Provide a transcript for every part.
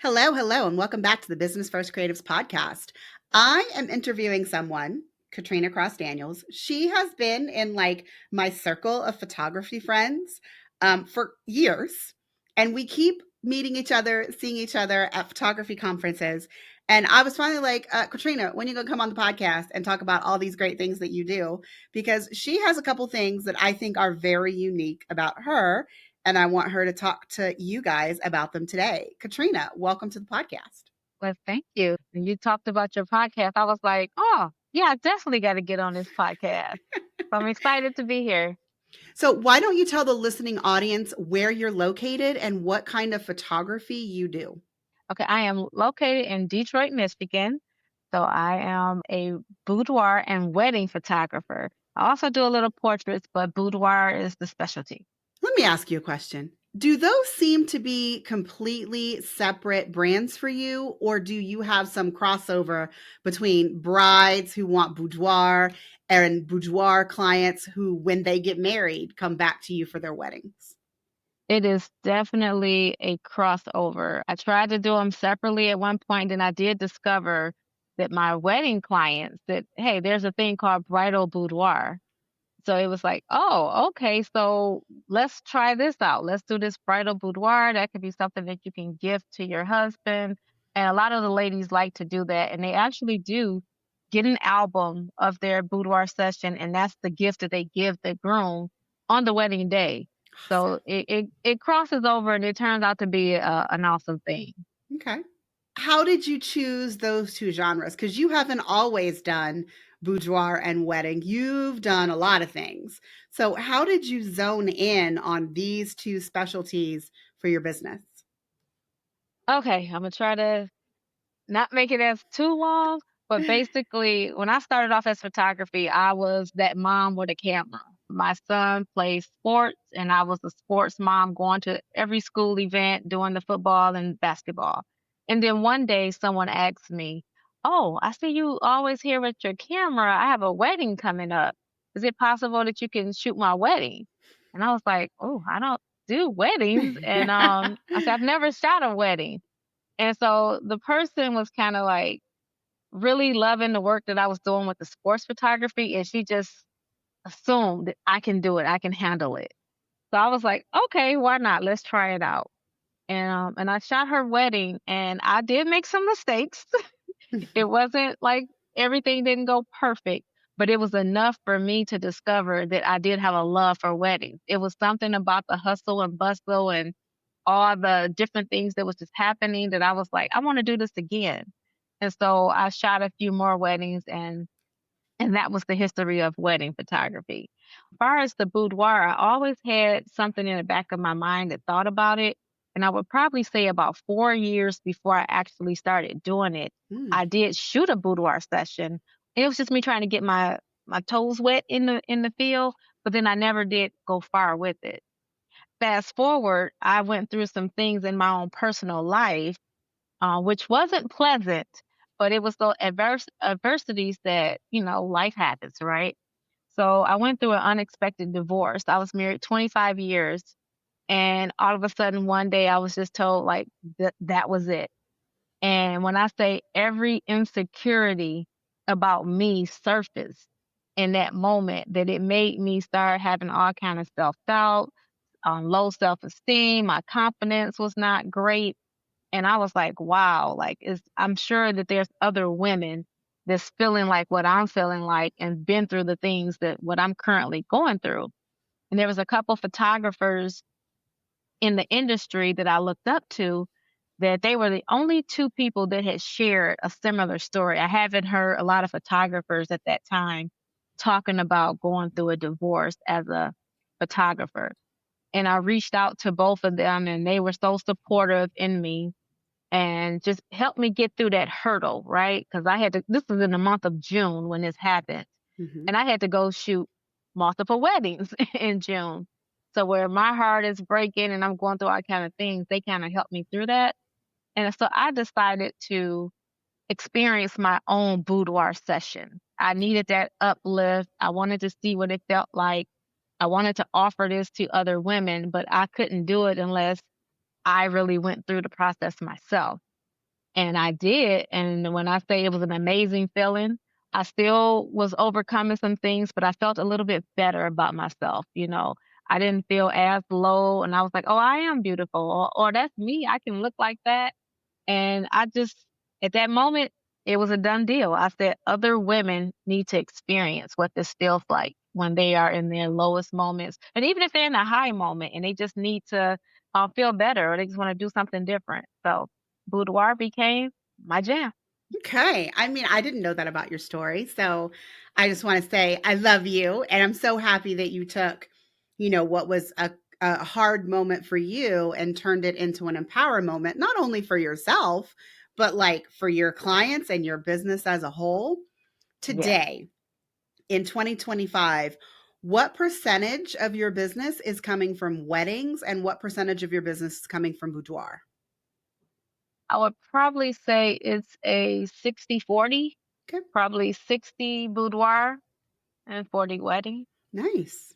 Hello, hello, and welcome back to the Business First Creatives podcast. I am interviewing someone, Katrina Cross Daniels. She has been in like my circle of photography friends for years, and we keep meeting each other, seeing each other at photography conferences. And I was finally like, Katrina, when are you gonna come on the podcast and talk about all these great things that you do? Because she has a couple things that I think are very unique about her, and I want her to talk to you guys about them today. Katrina, welcome to the podcast. Well, thank you. When you talked about your podcast, I was like, oh, yeah, I definitely got to get on this podcast. So I'm excited to be here. So, why don't you tell the listening audience where you're located and what kind of photography you do? Okay, I am located in Detroit, Michigan. So I am a boudoir and wedding photographer. I also do a little portraits, but boudoir is the specialty. Let me ask you a question. Do those seem to be completely separate brands for you, or do you have some crossover between brides who want boudoir and boudoir clients who, when they get married, come back to you for their weddings? It is definitely a crossover. I tried to do them separately at one point, and I did discover that my wedding clients that, hey, there's a thing called bridal boudoir. So it was like, oh, okay, so let's try this out. Let's do this bridal boudoir. That could be something that you can gift to your husband. And a lot of the ladies like to do that. And they actually do get an album of their boudoir session, and that's the gift that they give the groom on the wedding day. Awesome. So it crosses over and it turns out to be an awesome thing. Okay. How did you choose those two genres? Because you haven't always done boudoir and wedding. You've done a lot of things. So, how did you zone in on these two specialties for your business? Okay, I'm gonna try to not make it as too long, but basically, when I started off as photography, I was that mom with a camera. My son plays sports, and I was a sports mom going to every school event, doing the football and basketball. And then one day, someone asked me, oh, I see you always here with your camera. I have a wedding coming up. Is it possible that you can shoot my wedding? And I was like, oh, I don't do weddings. And I said, I've never shot a wedding. And so the person was kind of like really loving the work that I was doing with the sports photography, and she just assumed that I can do it, I can handle it. So I was like, okay, why not? Let's try it out. And I shot her wedding, and I did make some mistakes. It wasn't like everything didn't go perfect, but it was enough for me to discover that I did have a love for weddings. It was something about the hustle and bustle and all the different things that was just happening that I was like, I want to do this again. And so I shot a few more weddings, and that was the history of wedding photography. As far as the boudoir, I always had something in the back of my mind that thought about it. And I would probably say about 4 years before I actually started doing it, Mm. I did shoot a boudoir session. It was just me trying to get my toes wet in the field, but then I never did go far with it. Fast forward, I went through some things in my own personal life, which wasn't pleasant, but it was the adversities that, life happens, right? So I went through an unexpected divorce. I was married 25 years, and all of a sudden one day I was just told like that was it. And when I say every insecurity about me surfaced in that moment, that it made me start having all kind of self-doubt, low self-esteem, my confidence was not great. And I was like, wow, like I'm sure that there's other women that's feeling like what I'm feeling like and been through the things that what I'm currently going through. And there was a couple photographers in the industry that I looked up to, that they were the only two people that had shared a similar story. I haven't heard a lot of photographers at that time talking about going through a divorce as a photographer. And I reached out to both of them, and they were so supportive in me and just helped me get through that hurdle, right? Because this was in the month of June when this happened, Hmm. and I had to go shoot multiple weddings in June. So where my heart is breaking and I'm going through all kind of things, they kind of helped me through that. And so I decided to experience my own boudoir session. I needed that uplift. I wanted to see what it felt like. I wanted to offer this to other women, but I couldn't do it unless I really went through the process myself. And I did, and when I say it was an amazing feeling, I still was overcoming some things, but I felt a little bit better about myself, you know? I didn't feel as low, and I was like, "Oh, I am beautiful," or "That's me, I can look like that." And I just at that moment, it was a done deal. I said, "Other women need to experience what this feels like when they are in their lowest moments, and even if they're in a high moment and they just need to, feel better or they just wanna do something different." So Boudoir became my jam. Okay. I mean, I didn't know that about your story. So I just want to say I love you. And I'm so happy that you took, what was a hard moment for you and turned it into an empower moment, not only for yourself, but like for your clients and your business as a whole. Yes. Today, in 2025, what percentage of your business is coming from weddings and what percentage of your business is coming from boudoir? I would probably say it's a 60-40, Okay. probably 60 boudoir and 40 wedding. Nice.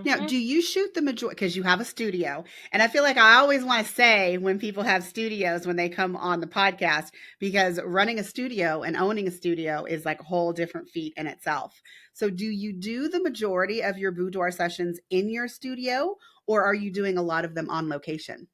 Now, Mhm. do you shoot the majority because you have a studio? And I feel like I always want to say when people have studios when they come on the podcast, because running a studio and owning a studio is like a whole different feat in itself. So, do you do the majority of your boudoir sessions in your studio, or are you doing a lot of them on location?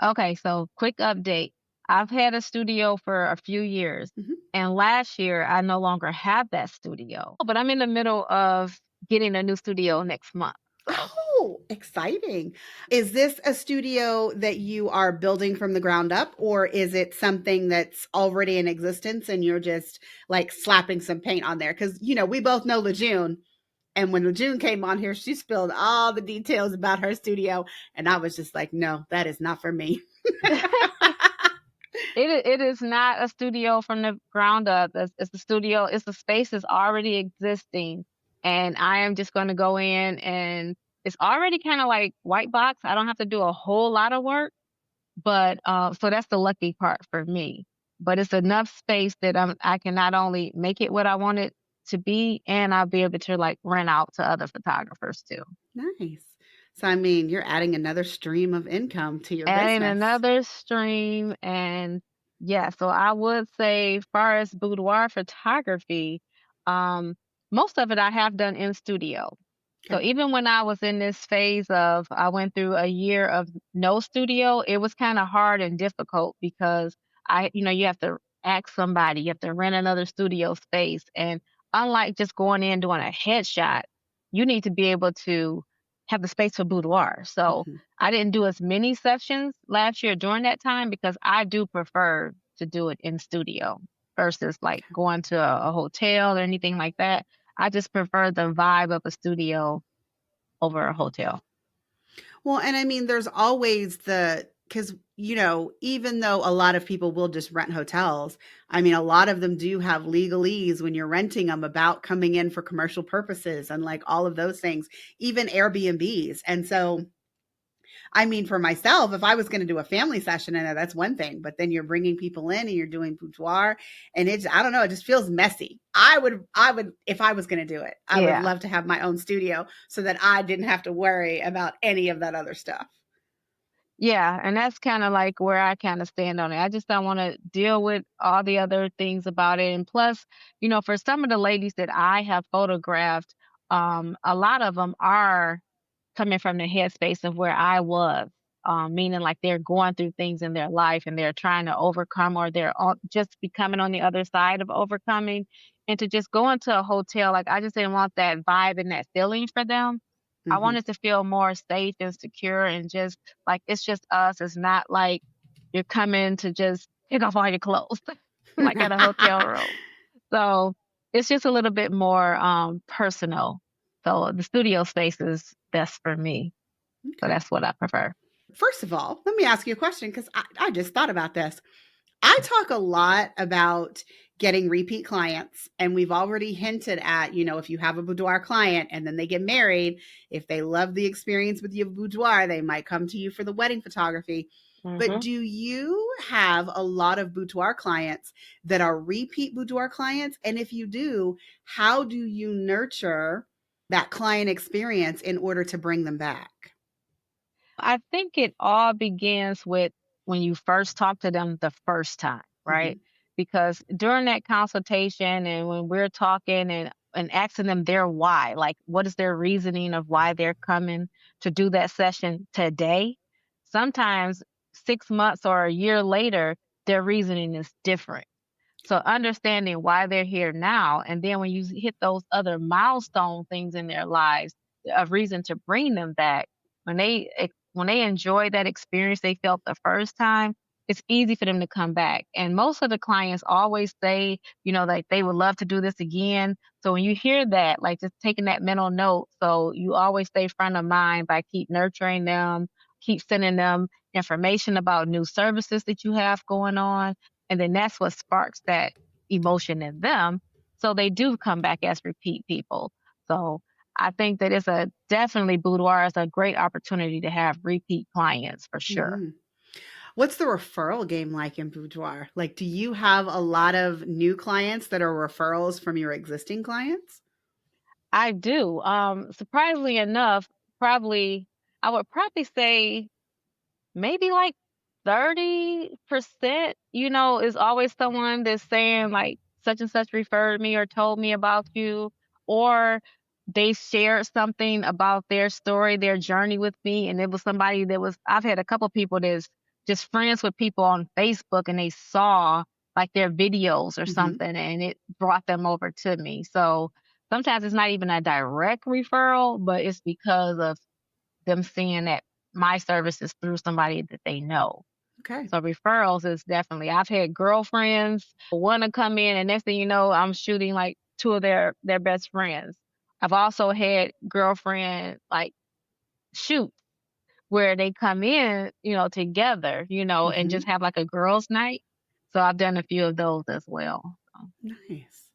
Okay, so quick update. I've had a studio for a few years, Mhm. and last year I no longer have that studio. But I'm in the middle of getting a new studio next month. So, Oh, exciting. Is this a studio that you are building from the ground up, or is it something that's already in existence and you're just like slapping some paint on there? Because, we both know Lejeune. And when Lejeune came on here, she spilled all the details about her studio. And I was just like, no, that is not for me. it is not a studio from the ground up. It's a studio. It's a space that's already existing, and I am just going to go in and it's already kind of like white box. I don't have to do a whole lot of work, but so that's the lucky part for me. But it's enough space that I can not only make it what I want it to be, and I'll be able to like rent out to other photographers too. Nice. So, I mean, you're adding another stream of income to your Adding business. another stream, and yeah, so I would say far as boudoir photography, um, most of it I have done in studio. So Okay. even when I was in this phase of I went through a year of no studio, it was kind of hard and difficult because you have to ask somebody, you have to rent another studio space. And unlike just going in doing a headshot, you need to be able to have the space for boudoir. So Mhm. I didn't do as many sessions last year during that time because I do prefer to do it in studio versus like going to a hotel or anything like that. I just prefer the vibe of a studio over a hotel. Well, and I mean, there's always because, even though a lot of people will just rent hotels, I mean, a lot of them do have legalese when you're renting them about coming in for commercial purposes and like all of those things, even Airbnbs. And so, I mean, for myself, if I was going to do a family session in there, that's one thing. But then you're bringing people in and you're doing boudoir, and I don't know, it just feels messy. If I was going to do it, I would Yeah. love to have my own studio so that I didn't have to worry about any of that other stuff. Yeah, and that's kinda like where I kinda stand on it. I just don't wanna deal with all the other things about it, and plus, for some of the ladies that I have photographed, a lot of them are coming from the headspace of where I was, meaning like they're going through things in their life and they're trying to overcome or they're just becoming on the other side of overcoming. And to just go into a hotel, like I just didn't want that vibe and that feeling for them. I Hmm. wanted to feel more safe and secure and just like it's just us. It's not like you're coming to just pick off all your clothes like at a hotel room. So it's just a little bit more personal. So the studio space is best for me. So Okay. that's what I prefer. First of all, let me ask you a question because I just thought about this. I talk a lot about getting repeat clients, and we've already hinted at, if you have a boudoir client and then they get married, if they love the experience with your boudoir, they might come to you for the wedding photography. But Hmm. do you have a lot of boudoir clients that are repeat boudoir clients? And if you do, how do you nurture that client experience in order to bring them back? I think it all begins with when you first talk to them the first time, right? Mhm. Because during that consultation and when we're talking and asking them their why, like what is their reasoning of why they're coming to do that session today, sometimes 6 months or a year later, their reasoning is different. So understanding why they're here now, and then when you hit those other milestone things in their lives, a reason to bring them back. When they enjoy that experience they felt the first time, it's easy for them to come back. And most of the clients always say, like they would love to do this again. So when you hear that, like just taking that mental note, so you always stay front of mind by keep nurturing them, keep sending them information about new services that you have going on, and then that's what sparks that emotion in them. So they do come back as repeat people. So I think that it's a definitely Boudoir is a great opportunity to have repeat clients for sure. Mhm. What's the referral game like in Boudoir? Like, do you have a lot of new clients that are referrals from your existing clients? I do. Surprisingly enough, probably I would probably say maybe like 30%, is always someone that's saying like such and such referred me or told me about you, or they shared something about their story, their journey with me. And it was somebody I've had a couple people that's just friends with people on Facebook and they saw like their videos or Mhm. something and it brought them over to me. So sometimes it's not even a direct referral, but it's because of them seeing that my service is through somebody that they know. Okay. So referrals is definitely I've had girlfriends wanna come in and next thing you know, I'm shooting like two of their best friends. I've also had girlfriend like shoot where they come in, together, and just Mhm. have like a girls' night. So I've done a few of those as well. So, Nice.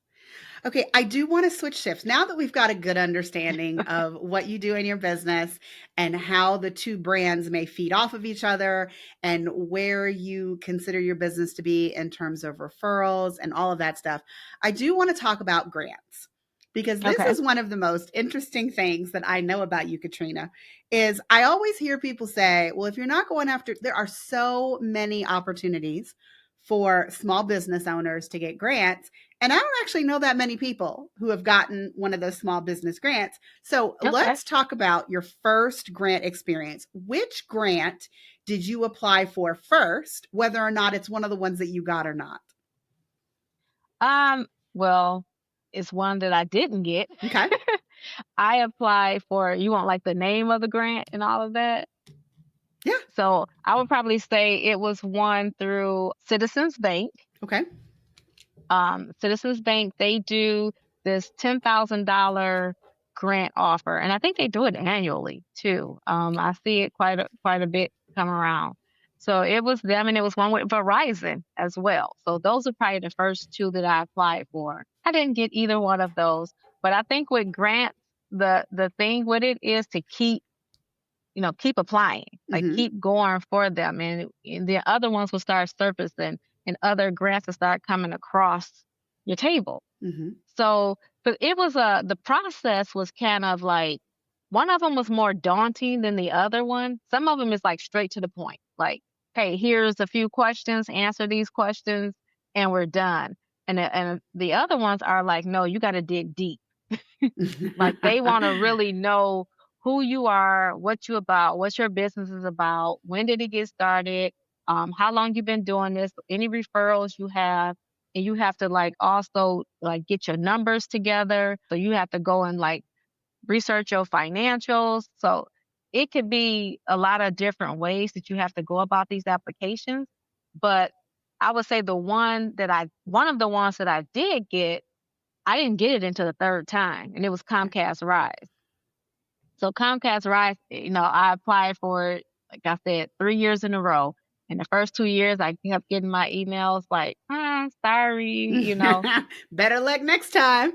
Okay, I do want to switch shifts. Now that we've got a good understanding of what you do in your business and how the two brands may feed off of each other and where you consider your business to be in terms of referrals and all of that stuff, I do want to talk about grants because this okay. is one of the most interesting things that I know about you, Katrina, is I always hear people say, well, if you're not going after, there are so many opportunities for small business owners to get grants, and I don't actually know that many people who have gotten one of those small business grants. So Okay. let's talk about your first grant experience. Which grant did you apply for first, whether or not it's one of the ones that you got or not? Well, it's one that I didn't get. Okay. I applied for you want like the name of the grant and all of that? Yeah. So I would probably say it was one through Citizens Bank. Okay. Citizens Bank, they do this $10,000 grant offer, and I think they do it annually too. I see it quite a bit come around. So it was them, and it was one with Verizon as well. So those are probably the first two that I applied for. I didn't get either one of those, but I think with grants, the thing with it is to keep applying, like Mm-hmm. keep going for them, and the other ones will start surfacing, and other grants will start coming across your table. Mm-hmm. So, but the process was kind of like one of them was more daunting than the other one. Some of them is like straight to the point, like, hey, here's a few questions, answer these questions, and we're done. And the other ones are like, no, you got to dig deep. Like they want to really know who you are, what you about, what your business is about, when did it get started, how long you been doing this, any referrals you have, and you have to like also like get your numbers together. So you have to go and like research your financials. So it could be a lot of different ways that you have to go about these applications. But I would say one of the ones that I did get, I didn't get it until the third time, and it was Okay. Comcast Rise. So Comcast Rise, I applied for it, like I said, 3 years in a row. In the first 2 years, I kept getting my emails like, sorry. Better luck next time.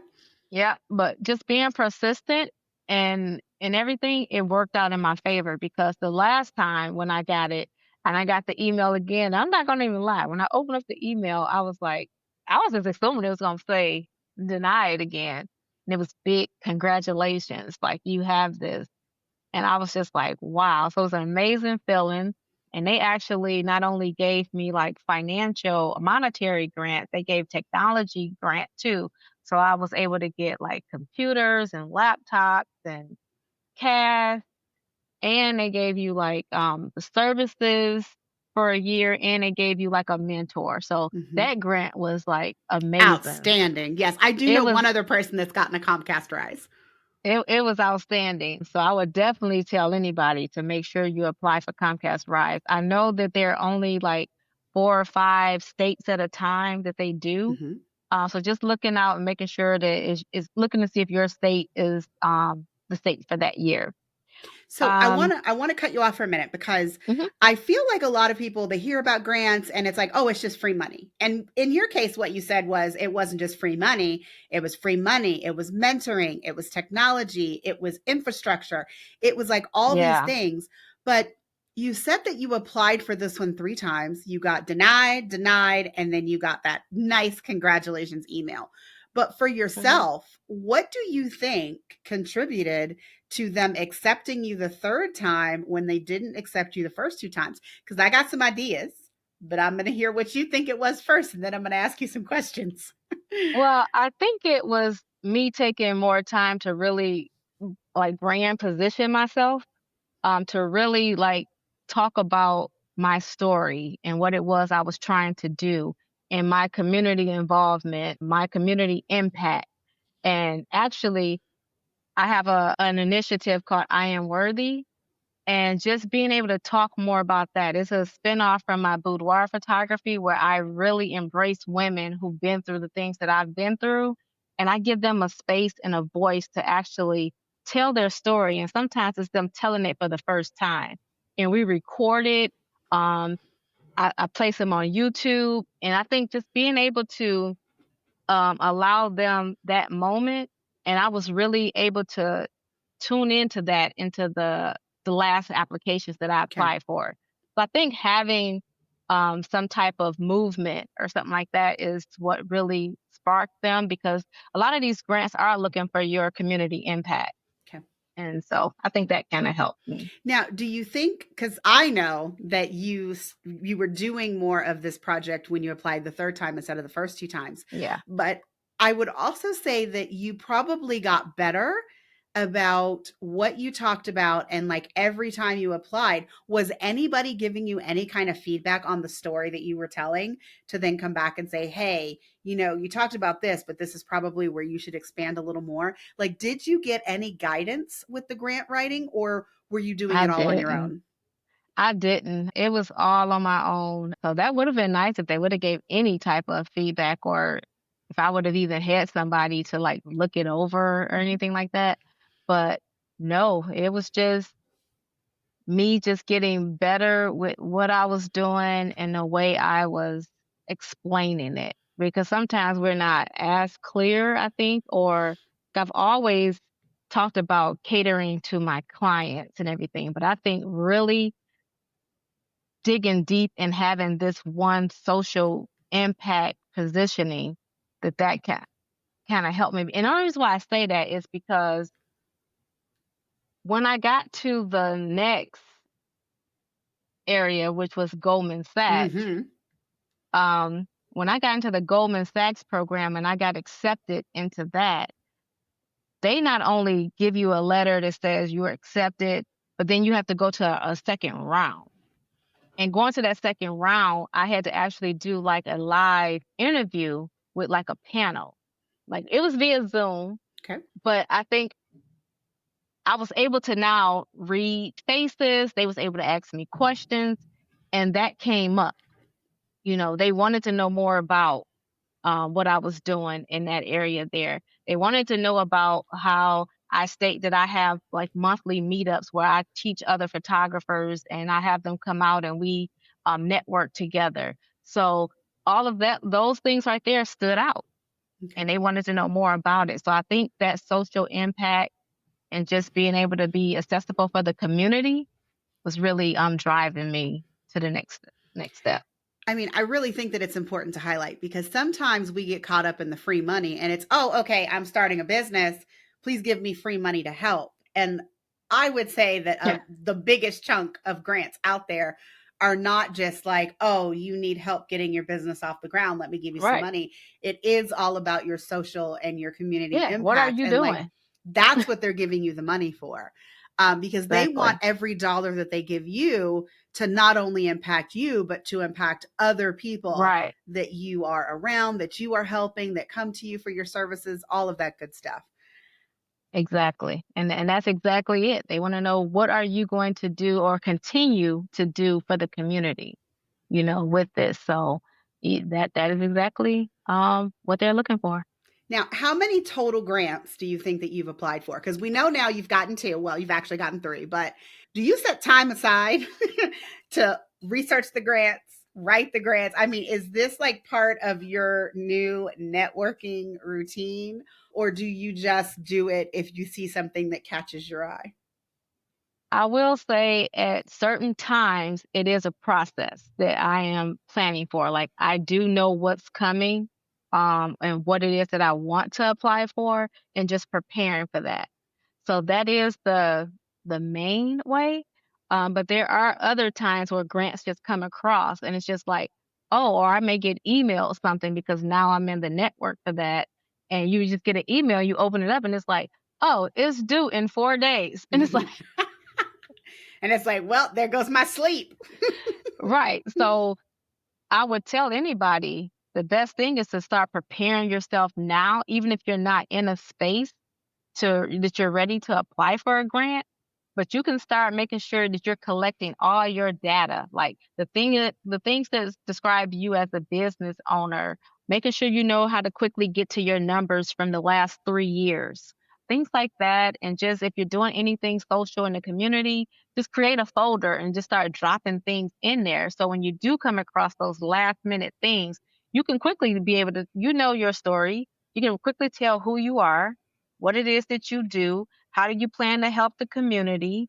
Yeah, but just being persistent and everything, it worked out in my favor because the last time when I got it and I got the email again, I'm not gonna even lie. When I opened up the email, I was just assuming it was gonna say denied again. And it was big congratulations, like you have this. And I was just like, wow. So it was an amazing feeling. And they actually not only gave me like financial, monetary grants, they gave technology grant too. So I was able to get like computers and laptops and cash, and they gave you like the services for a year, and they gave you like a mentor. So Mhm. that grant was like amazing. Outstanding. Yes, I do It know was one other person that's gotten a Comcast Rise. it was outstanding. So I would definitely tell anybody to make sure you apply for Comcast Rise. I know that there are only like 4 or 5 states at a time that they do. Mhm. So just looking out and making sure that is looking to see if your state is the state for that year. So Um, I want to cut you off for a minute because mhm, I feel like a lot of people they hear about grants and it's like, oh, it's just free money. And in your case, what you said was it wasn't just free money, it was free money, it was mentoring, it was technology, it was infrastructure, it was like all these yeah. things. But you said that you applied for this one 3 times. You got denied, denied, and then you got that nice congratulations email. But for Mhm. yourself, what do you think contributed to them accepting you the third time when they didn't accept you the first 2 times? Because I got some ideas, but I'm going to hear what you think it was first, and then I'm going to ask you some questions. Well, I think it was me taking more time to really like brand position myself, to really like talk about my story and what it was I was trying to do and my community involvement, my community impact. And actually, I have an initiative called I Am Worthy, and just being able to talk more about that. It's a spinoff from my boudoir photography where I really embrace women who've been through the things that I've been through. And I give them a space and a voice to actually tell their story. And sometimes it's them telling it for the first time. And we record it. Um, I place them on YouTube. And I think just being able to allow them that moment, and I was really able to tune into that into the last applications that I Okay. applied for. So I think having some type of movement or something like that is what really sparked them, because a lot of these grants are looking for your community impact. Okay. And so I think that kind of helped me. Now, do you think, because I know that you were doing more of this project when you applied the third time instead of the first 2 times, Yeah, but I would also say that you probably got better about what you talked about, and like every time you applied, was anybody giving you any kind of feedback on the story that you were telling to then come back and say, hey, you talked about this, but this is probably where you should expand a little more? Like, did you get any guidance with the grant writing, or were you doing I it all on your didn't. own? I didn't. It was all on my own. So that would have been nice if they would have gave any type of feedback, or if I would have even had somebody to like look it over or Mhm. anything like that. But no, it was just me just getting better with what I was doing and the way I was explaining it. Because sometimes we're not as clear, I think, or I've always talked about catering to my clients and everything. But I think really digging deep and having this one social impact positioning, that can kind of help me. And the only reason why I say that is because when I got to the next area, which was Goldman Sachs, Mhm. when I got into the Goldman Sachs program and I got accepted into that, they not only give you a letter that says you're accepted, but then you have to go to a second round. And going to that second round, I had to actually do like a live interview with like a panel. Like it was via Zoom, Okay. but I think I was able to now read faces. They was able to ask me questions, and that came up. They wanted to know more about what I was doing in that area there. They wanted to know about how I state that I have like monthly meetups where I teach other photographers and I have them come out and we network together. So all of that, those things right there stood out, Okay. and they wanted to know more about it. So I think that social impact and just being able to be accessible for the community was really driving me to the next step. I mean, I really think that it's important to highlight because sometimes we get caught up in the free money and it's, oh, okay, I'm starting a business. Please give me free money to help. And I would say that Yeah. the biggest chunk of grants out there are not just like, oh, you need help getting your business off the ground. Let me give you some Right. money. It is all about your social and your community Yeah. What are impact. you And like, doing? that's what they're giving you the money for. Because they want Exactly. every dollar that they give you to not only impact you, but to impact other people Right. that you are around, that you are helping, that come to you for your services, all of that good stuff. Exactly. And that's exactly it. They want to know what are you going to do or continue to do for the community, with this. So that is exactly what they're looking for. Now, how many total grants do you think that you've applied for? Because we know now you've gotten two. Well, you've actually gotten three, but do you set time aside to research the grants, write the grants? I mean, is this like part of your new networking routine, or do you just do it if you see something that catches your eye? I will say at certain times it is a process that I am planning for. Like I do know what's coming, and what it is that I want to apply for and just preparing for that. So that is the main way. But there are other times where grants just come across and it's just like, oh, or I may get emailed something because now I'm in the network for that. And you just get an email, you open it up and it's like, oh, it's due in 4 days. And it's like, And it's like, well, there goes my sleep. right. So I would tell anybody the best thing is to start preparing yourself now, even if you're not in a space that you're ready to apply for a grant, but you can start making sure that you're collecting all your data, like the things that describe you as a business owner, making sure you know how to quickly get to your numbers from the last 3 years, things like that. And just if you're doing anything social in the community, just create a folder and just start dropping things in there. So when you do come across those last minute things, you can quickly be able to, your story. You can quickly tell who you are, what it is that you do, how do you plan to help the community,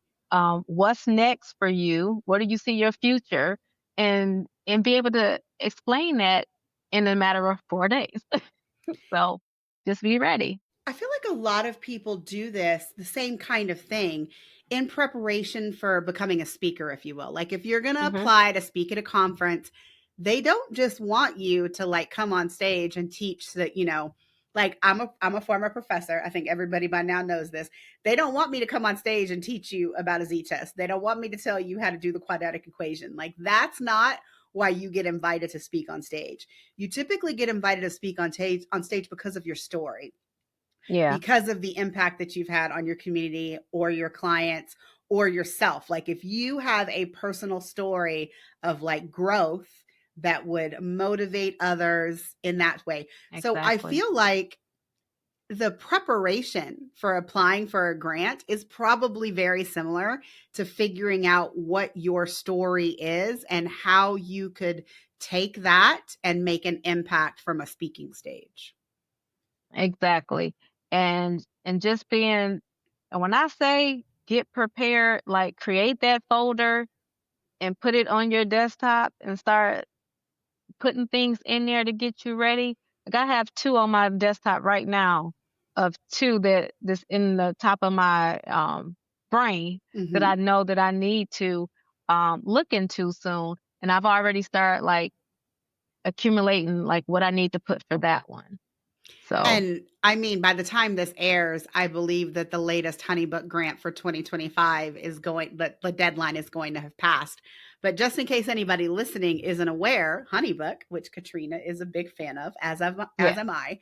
what's next for you, what do you see your future, and be able to explain that in a matter of 4 days. So just be ready. I feel like a lot of people do this, the same kind of thing, in preparation for becoming a speaker, if you will. Like if you're going to Hmm. apply to speak at a conference, they don't just want you to like come on stage and teach that, like I'm a former professor. I think everybody by now knows this. They don't want me to come on stage and teach you about a z-test. They don't want me to tell you how to do the quadratic equation. Like that's not why you get invited to speak on stage. You typically get invited to speak on stage because of your story, Yeah, because of the impact that you've had on your community or your clients or yourself. Like if you have a personal story of like growth that would motivate others in that way. So I exactly. feel like the preparation for applying for a grant is probably very similar to figuring out what your story is and how you could take that and make an impact from a speaking stage. Exactly. And just being and when I say get prepared, like create that folder and put it on your desktop and start putting things in there to get you ready. Like I have two on my desktop right now of two that's in the top of my brain that I Mhm. know that I need to look into soon. And I've already started like accumulating like what I need to put for that one. So And I mean, by the time this airs, I believe that the latest HoneyBook grant for 2025 is going, the deadline is going to have passed. But just in case anybody listening isn't aware, HoneyBook, which Katrina is a big fan of, as yeah, am I,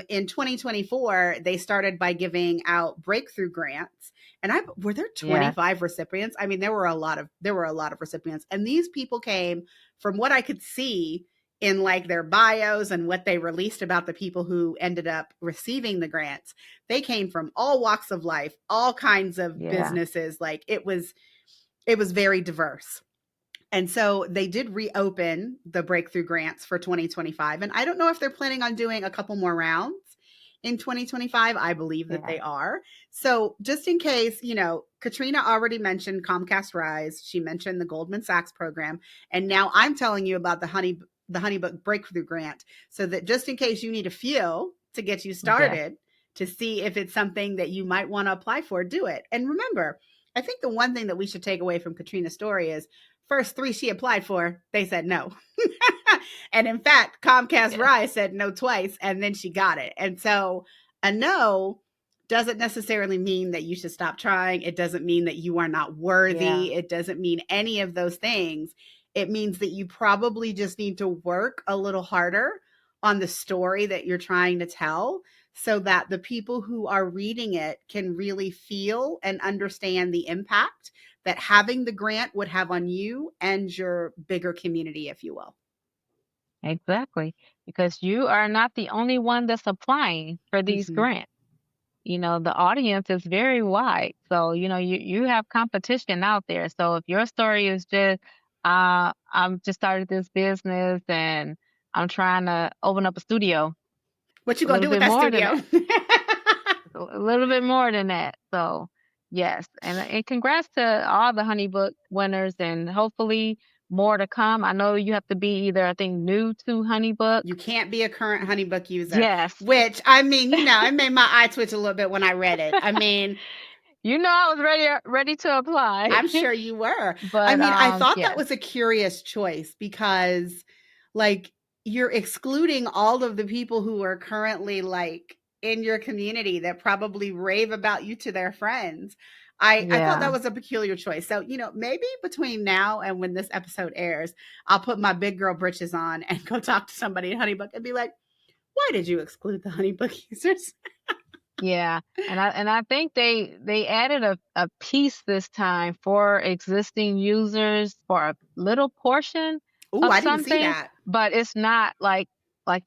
in 2024 they started by giving out breakthrough grants, and I were there yeah, 25 recipients. I mean, there were a lot of recipients, and these people came from what I could see in like their bios and what they released about the people who ended up receiving the grants. They came from all walks of life, all kinds of yeah, businesses. Like it was very diverse. And so they did reopen the breakthrough grants for 2025. And I don't know if they're planning on doing a couple more rounds in 2025. I believe that yeah, they are. So just in case, Katrina already mentioned Comcast Rise. She mentioned the Goldman Sachs program. And now I'm telling you about the Honeybook Breakthrough Grant, so that just in case you need a few to get you yeah, started, to see if it's something that you might want to apply for, do it. And remember, I think the one thing that we should take away from Katrina's story is first 3 she applied for, they said no. And in fact, Comcast Yes. Rise said no twice, and then she got it. And so a no doesn't necessarily mean that you should stop trying. It doesn't mean that you are not Yeah. worthy. It doesn't mean any of those things. It means that you probably just need to work a little harder on the story that you're trying to tell so that the people who are reading it can really feel and understand the impact that having the grant would have on you and your bigger community, if you will. Exactly. Because you are not the only one that's applying for these Mm-hmm. grants. The audience is very wide. So, you have competition out there. So if your story is just, I'm just started this business and I'm trying to open up a studio, What you a gonna little do with bit that more than studio? that. A little bit more than that. So, yes. And congrats to all the Honey Book winners and hopefully more to come. I know you have to be either, I think, new to Honey Book. You can't be a current HoneyBook user, Yes. which I mean, it made my eye twitch a little bit when I read it. I mean, I was ready to apply. I'm sure you were. I But mean, I thought that yes. was a curious choice because, like, you're excluding all of the people who are currently, like, in your community that probably rave about you to their friends. I thought that Yeah. was a peculiar choice. So, maybe between now and when this episode airs, I'll put my big girl britches on and go talk to somebody at HoneyBook and be like, why did you exclude the HoneyBook users? Yeah. And I think they added a piece this time for existing users for a little portion Oh, of I didn't see something, that. but it's not like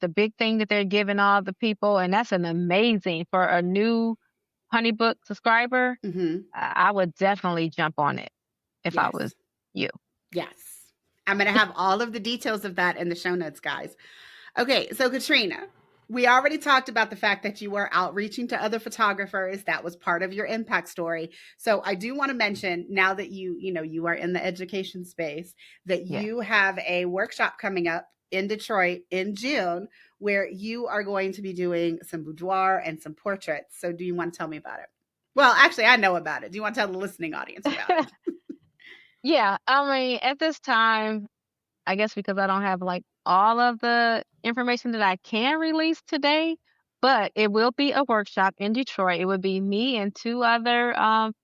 the big thing that they're giving all the people, and that's an amazing for a new HoneyBook subscriber. Hmm. I would definitely jump on it if I was Yes. you. Yes. I'm going to have all of the details of that in the show notes, guys. Okay, so Katrina, we already talked about the fact that you were outreaching to other photographers. That was part of your impact story. So I do want to mention now that you are in the education space that Yeah. you have a workshop coming up in Detroit in June where you are going to be doing some boudoir and some portraits. So do you want to tell me about it? Well, actually, I know about it. Do you want to tell the listening audience about it? Yeah, I mean, at this time, I guess because I don't have like all of the information that I can release today, but it will be a workshop in Detroit. It would be me and two other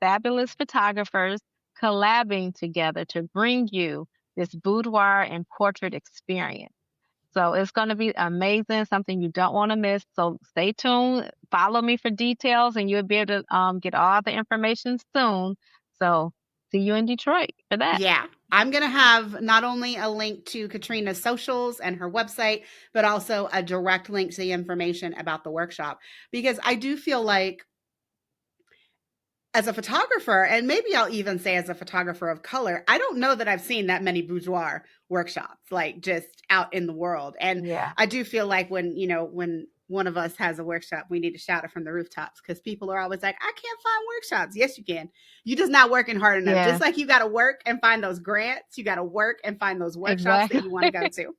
fabulous photographers collabing together to bring you this boudoir and portrait experience. So it's going to be amazing, something you don't want to miss. So stay tuned, follow me for details, and you'll be able to get all the information soon. So see you in Detroit for that. Yeah. I'm going to have not only a link to Katrina's socials and her website, but also a direct link to the information about the workshop because I do feel like as a photographer, and maybe I'll even say as a photographer of color, I don't know that I've seen that many boudoir workshops like just out in the world. And Yeah. I do feel like when one of us has a workshop, we need to shout it from the rooftops because people are always like, I can't find workshops. Yes, you can. You just not working hard enough. Just Yes, like you got to work and find those grants, you got to work and find those workshops that exactly. you want to go to.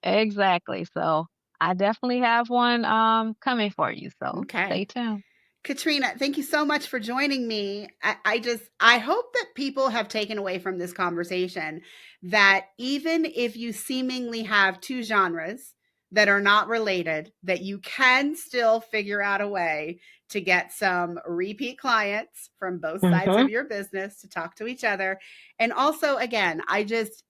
Exactly. So I definitely have one coming for you. So Okay. stay tuned. Katrina, thank you so much for joining me. I hope that people have taken away from this conversation that even if you seemingly have two genres that are not related, that you can still figure out a way to get some repeat clients from both sides Mm-hmm. of your business to talk to each other. And also, again,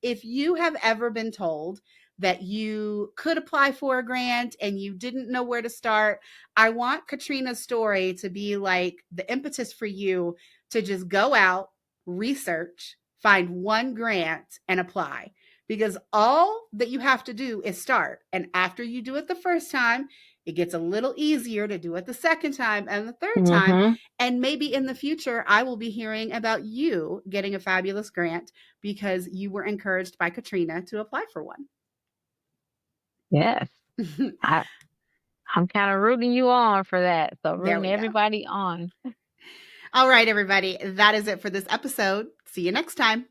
if you have ever been told that you could apply for a grant and you didn't know where to start, I want Katrina's story to be like the impetus for you to just go out, research, find one grant, and apply. Because all that you have to do is start. And after you do it the first time, it gets a little easier to do it the second time and the third time. Mm-hmm. And maybe in the future, I will be hearing about you getting a fabulous grant because you were encouraged by Katrina to apply for one. Yes. I I'm kind of rooting you on for that. So There rooting we go. everybody on. All right, everybody. That is it for this episode. See you next time.